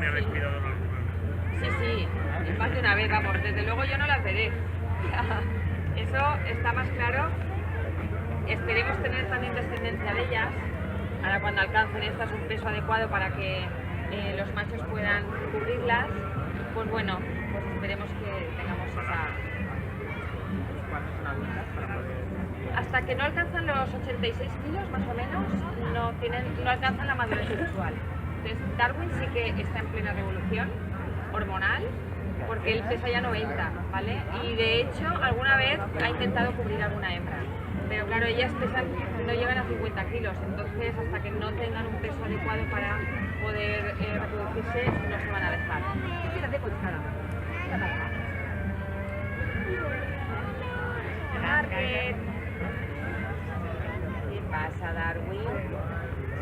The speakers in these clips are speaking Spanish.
me habéis cuidado en alguna vez. Sí, y más de una vez, vamos, desde luego yo no las veré. Eso está más claro. Esperemos tener también descendencia de ellas, ahora cuando alcancen estas un peso adecuado para que los machos puedan cubrirlas, pues bueno, pues esperemos que tengamos esa... ¿Cuándo son adultas para poder...? Hasta que no alcanzan los 86 kilos, más o menos, no alcanzan la madurez sexual. Entonces, Darwin sí que está en plena revolución hormonal, porque él pesa ya 90, ¿vale? Y de hecho, alguna vez ha intentado cubrir alguna hembra. Pero claro, ellas pesan, no llegan a 50 kilos, entonces hasta que no tengan un peso adecuado para poder reproducirse, no se van a dejar. Fíjate con cara. Margaret. ¿Qué pasa, Darwin?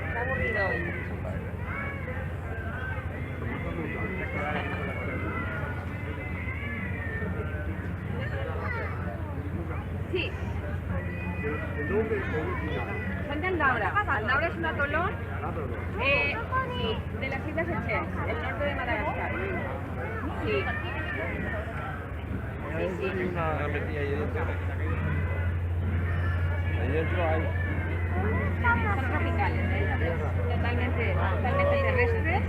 Está aburrido hoy. Sí. Son de Andaura. Andaura es un atolón de las Islas Seychelles, el norte de Madagascar. Sí. Son tropicales, totalmente terrestres,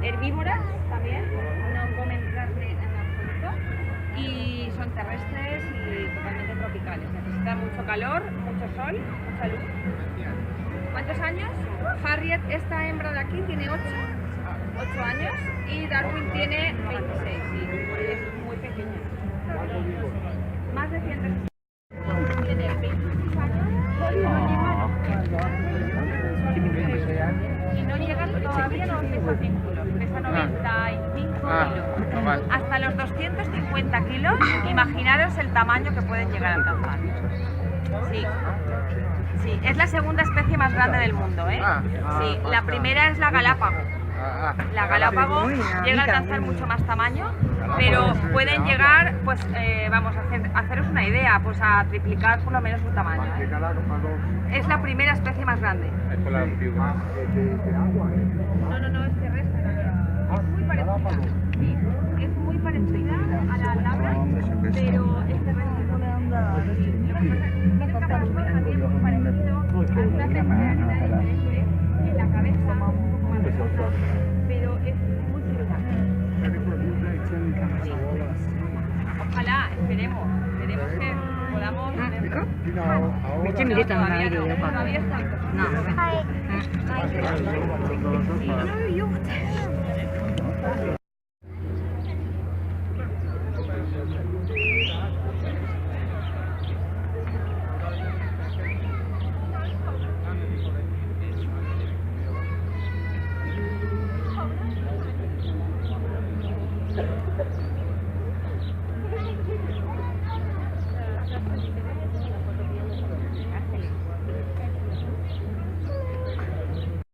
herbívoras también, no comen carne en absoluto, y son terrestres y totalmente tropicales. Necesitan mucho calor, mucho sol, mucha luz. ¿Cuántos años? Harriet, esta hembra de aquí, tiene 8 años y Darwin tiene 26, sí, es muy pequeña. Más de 100. Tiene 26 años y no llega todavía, no pesa 100 kilos, pesa 95 kilos. Hasta los 250 kilos, imaginaros el tamaño que pueden llegar a alcanzar. Sí. Sí, es la segunda especie más grande del mundo, ¿eh? Sí, la primera es la Galápago. La Galápago llega a alcanzar mucho más tamaño, pero pueden llegar, pues, vamos a haceros una idea, pues a triplicar por lo menos su tamaño, ¿eh? Es la primera especie más grande. No, es terrestre. Es muy parecida. Sí, es muy parecida a la labra, pero es terrestre. Alguna personalidad diferente en la cabeza, un poco más redonda, pero es muy similar. Sí. Ojalá, esperemos que podamos verlo. Todavía no, todavía está.